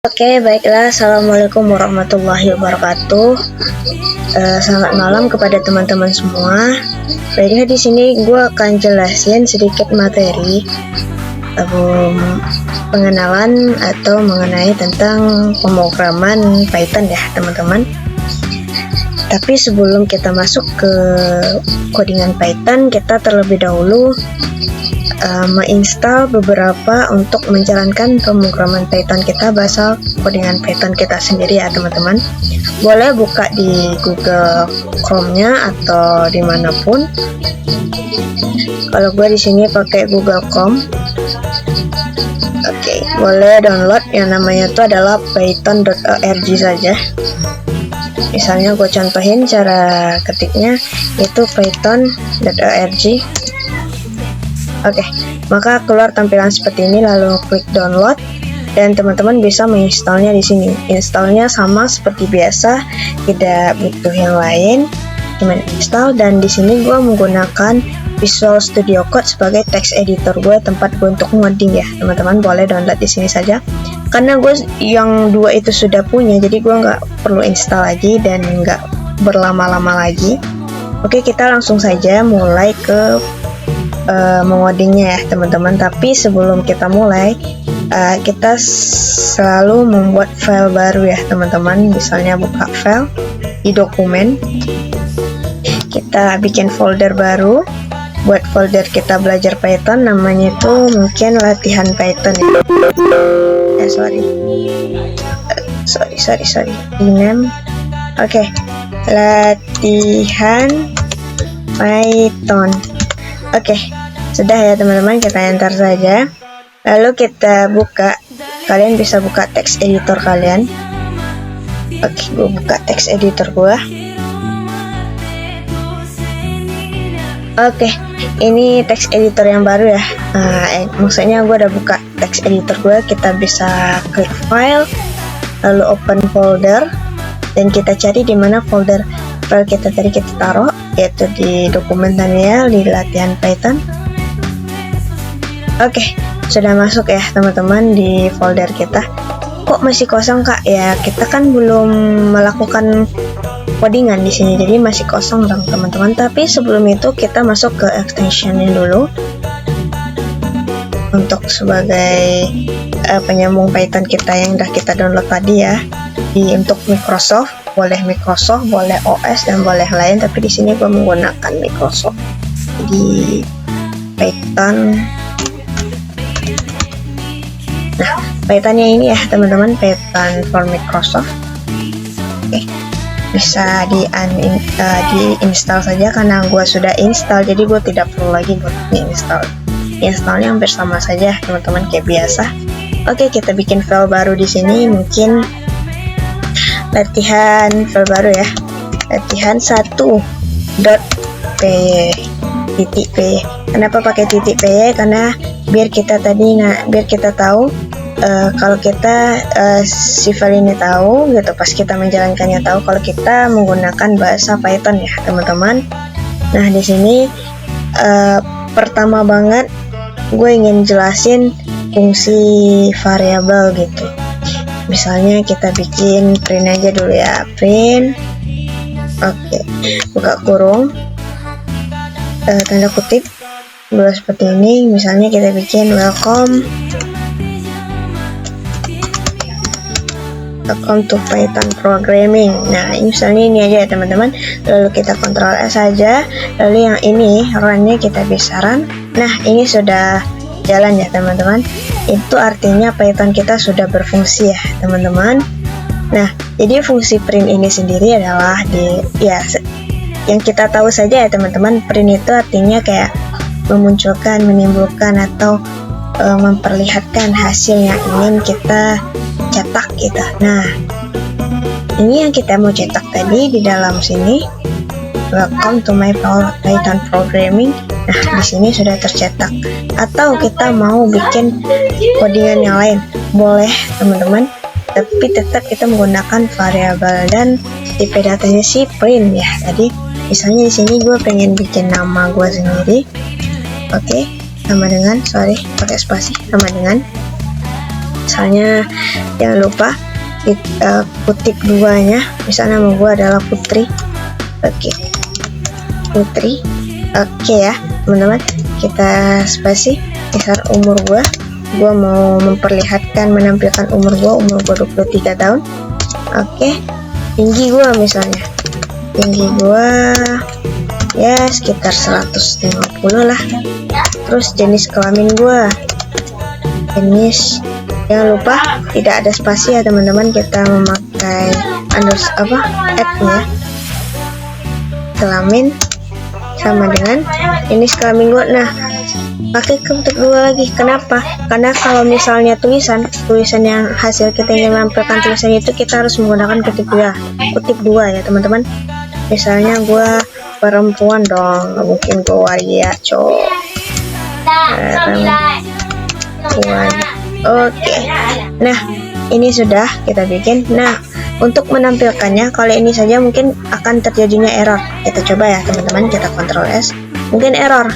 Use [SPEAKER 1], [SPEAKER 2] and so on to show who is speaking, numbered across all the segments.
[SPEAKER 1] Oke, baiklah. Assalamualaikum warahmatullahi wabarakatuh. Selamat malam kepada teman-teman semua. Baiklah, di sini gue akan jelasin sedikit materi pengenalan atau mengenai tentang pemrograman Python ya, teman-teman. Tapi sebelum kita masuk ke codingan Python, kita terlebih dahulu menginstal beberapa untuk menjalankan pemrograman Python kita, bahasa codingan Python kita sendiri ya teman-teman. Boleh buka di Google Chrome-nya atau dimanapun. Kalau gue di sini pakai Google Chrome. Oke, boleh download yang namanya itu adalah python.org saja. Misalnya gue contohin cara ketiknya itu python.org. Oke, maka keluar tampilan seperti ini, lalu klik download dan teman-teman bisa menginstalnya di sini. Installnya sama seperti biasa, tidak butuh yang lain, cuma install. Dan di sini gue menggunakan Visual Studio Code sebagai text editor gue, tempat gue untuk ngoding ya teman-teman. Boleh download di sini saja. Karena gue yang dua itu sudah punya, jadi gue nggak perlu install lagi dan nggak berlama-lama lagi. Oke, kita langsung saja mulai ke mengodingnya ya teman-teman. Tapi sebelum kita mulai, kita selalu membuat file baru ya teman-teman. Misalnya buka file di dokumen, kita bikin folder baru. Buat folder kita belajar Python, namanya itu mungkin latihan Python ya. Sorry rename. Oke, latihan Python. Oke, sudah ya teman-teman, kita enter saja. Lalu kita buka, kalian bisa buka text editor kalian. Oke, gue buka text editor gue. Oke, ini text editor yang baru ya. Maksudnya gue udah buka text editor gue. Kita bisa klik file, lalu open folder, dan kita cari di mana folder file kita tadi kita taruh, yaitu di dokumen Daniel di latihan Python. Oke, sudah masuk ya teman-teman di folder kita. Kok masih kosong kak? Ya kita kan belum melakukan codingan di sini, jadi masih kosong dong teman-teman. Tapi sebelum itu kita masuk ke extensionnya dulu untuk sebagai penyambung Python kita yang udah kita download tadi ya. Untuk Microsoft, boleh Microsoft, boleh OS dan boleh lain, tapi di sini gue menggunakan Microsoft. Jadi Python. Nah, Pythonnya ini ya teman-teman, Python for Microsoft. Oke, bisa diinstal saja karena gue sudah install, jadi gue tidak perlu lagi buat install. Installnya hampir sama saja teman-teman kayak biasa. Oke, kita bikin file baru di sini, mungkin latihan file baru ya, latihan 1.py. Kenapa pakai .py? Karena biar kita tahu kalau kita si file ini tahu gitu, pas kita menjalankannya tahu kalau kita menggunakan bahasa Python ya teman-teman. Nah di sini pertama banget gue ingin jelasin fungsi variabel gitu. Misalnya kita bikin print aja dulu ya, print. Oke, buka kurung, tanda kutip dulu seperti ini. Misalnya kita bikin welcome to Python programming. Nah ini misalnya ini aja ya teman-teman. Lalu kita Ctrl S saja, lalu yang ini run-nya kita bisa run. Nah ini sudah jalan ya teman-teman. Itu artinya Python kita sudah berfungsi ya teman-teman. Nah jadi fungsi print ini sendiri adalah yang kita tahu saja ya teman-teman. Print itu artinya kayak memunculkan, menimbulkan atau memperlihatkan hasil yang ingin kita cetak gitu. Nah ini yang kita mau cetak tadi di dalam sini, welcome to my Python programming. Nah di sini sudah tercetak. Atau kita mau bikin codingan yang lain, boleh teman-teman, tapi tetap kita menggunakan variabel dan tipe datanya si print ya. Tadi misalnya di sini gue pengen bikin nama gue sendiri. Oke, sama dengan pakai spasi, sama dengan Misalnya jangan lupa kutip duanya, misalnya nama gue adalah Putri. Oke, Putri. Oke ya teman-teman, kita spasi. Misal umur gue mau memperlihatkan, menampilkan umur gue 23 tahun. Oke, tinggi gue misalnya, tinggi gue ya sekitar 150 lah. Terus jenis kelamin gue, jenis, jangan lupa tidak ada spasi ya teman-teman, kita memakai @nya. Kelamin sama dengan jenis kelamin gue. Nah, pakai kutip dua lagi. Kenapa? Karena kalau misalnya tulisan yang hasil kita ingin menampilkan tulisannya itu, kita harus menggunakan kutip dua ya teman-teman. Misalnya gue perempuan dong, nggak mungkin gue waria cowok. Perempuan. Oke. Nah, ini sudah kita bikin. Nah, untuk menampilkannya, kalau ini saja mungkin akan terjadinya error. Kita coba ya teman-teman, kita Ctrl S. Mungkin error.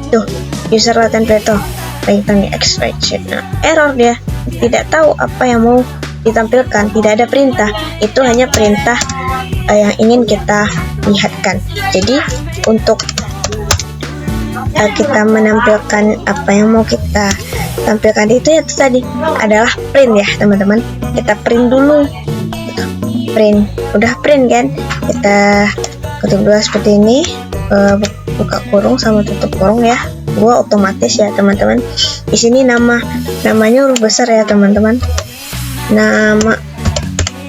[SPEAKER 1] Tuh, user laten Python extraction. Nah, error dia. Tidak tahu apa yang mau ditampilkan. Tidak ada perintah. Itu hanya perintah yang ingin kita lihatkan. Jadi, untuk kita menampilkan apa yang mau kita tampilkan itu tadi adalah print ya teman-teman. Kita print dulu. Print. Udah print kan? Kita kutip dua seperti ini. Buka kurung sama tutup kurung ya. Gua otomatis ya teman-teman. Di sini namanya huruf besar ya teman-teman.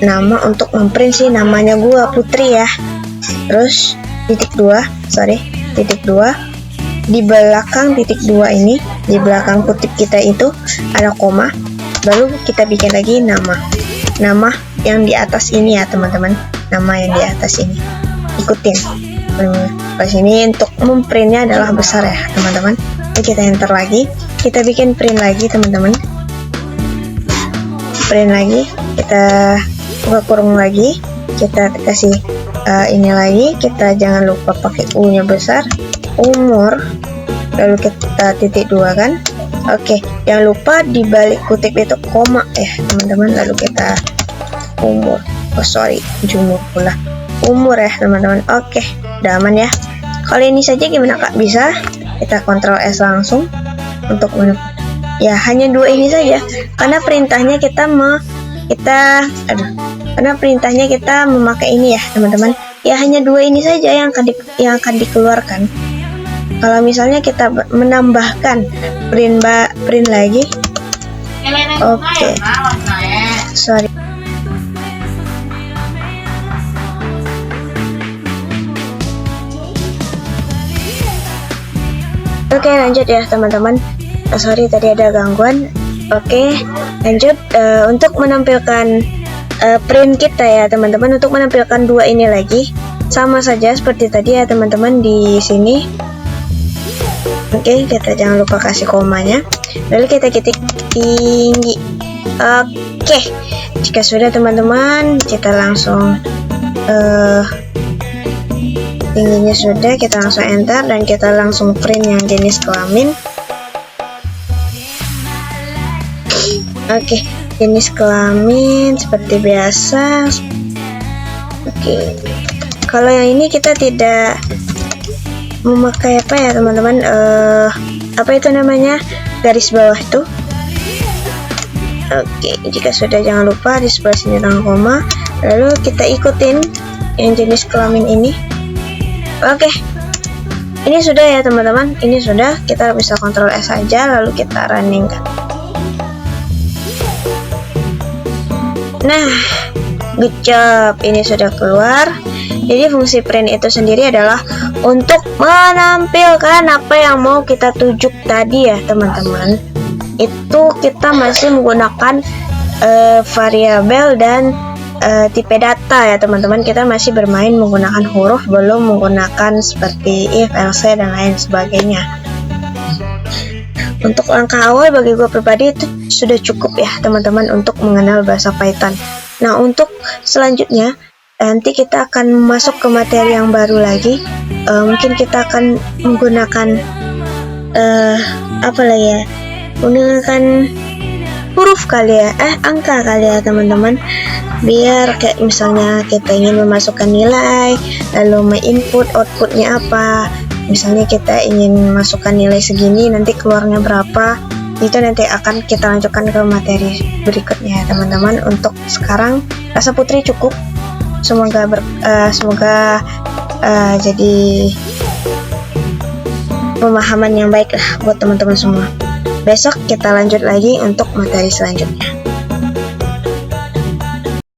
[SPEAKER 1] Nama untuk memprint sih namanya gua Putri ya. Terus titik dua di belakang titik dua ini, di belakang kutip kita itu ada koma. Lalu kita bikin lagi nama yang di atas ini ya teman-teman. Nama yang di atas ini ikutin. Pas ini untuk memprintnya adalah besar ya teman-teman. Jadi kita enter lagi, kita bikin print lagi teman-teman. Print lagi, kita buka kurung lagi, kita kasih ini lagi. Kita jangan lupa pakai U nya besar, umur, lalu kita titik dua kan. Oke, jangan lupa di balik kutip itu koma ya teman-teman. Lalu kita jumur pula umur ya teman-teman. Oke, udah aman ya. Kalau ini saja gimana kak? Bisa kita Ctrl S langsung untuk ya hanya dua ini saja, karena perintahnya kita memakai ini ya teman-teman. Ya hanya dua ini saja yang akan dikeluarkan. Kalau misalnya kita menambahkan print lagi, oke, sorry. Oke, lanjut ya teman-teman. Sorry tadi ada gangguan. Oke, lanjut untuk menampilkan print kita ya teman-teman. Untuk menampilkan dua ini lagi sama saja seperti tadi ya teman-teman di sini. Oke, kita jangan lupa kasih komanya. Lalu kita ketik tinggi. Oke, jika sudah teman-teman, kita langsung tingginya sudah, kita langsung enter dan kita langsung print yang jenis kelamin. Oke, jenis kelamin seperti biasa. Oke, kalau yang ini kita tidak memakai apa ya teman-teman, apa itu namanya, garis bawah tuh. Oke, jika sudah jangan lupa di sebelah sini tanda koma, lalu kita ikutin yang jenis kelamin ini. Oke, ini sudah ya teman-teman, ini sudah. Kita bisa Ctrl S saja lalu kita running kan. Nah, good job, ini sudah keluar. Jadi fungsi print itu sendiri adalah untuk menampilkan apa yang mau kita tujuk tadi ya teman-teman. Itu kita masih menggunakan variabel dan tipe data ya teman-teman. Kita masih bermain menggunakan huruf, belum menggunakan seperti if, else, dan lain sebagainya. Untuk langkah awal bagi gue pribadi itu sudah cukup ya teman-teman untuk mengenal bahasa Python. Nah, untuk selanjutnya nanti kita akan masuk ke materi yang baru lagi. Mungkin kita akan menggunakan apa lagi ya, menggunakan huruf kali ya, angka kali ya teman-teman. Biar kayak misalnya kita ingin memasukkan nilai, lalu menginput outputnya apa. Misalnya kita ingin masukkan nilai segini, nanti keluarnya berapa. Itu nanti akan kita lanjutkan ke materi berikutnya ya teman-teman. Untuk sekarang rasa putri cukup. Semoga jadi pemahaman yang baik lah buat teman-teman semua. Besok kita lanjut lagi untuk materi selanjutnya.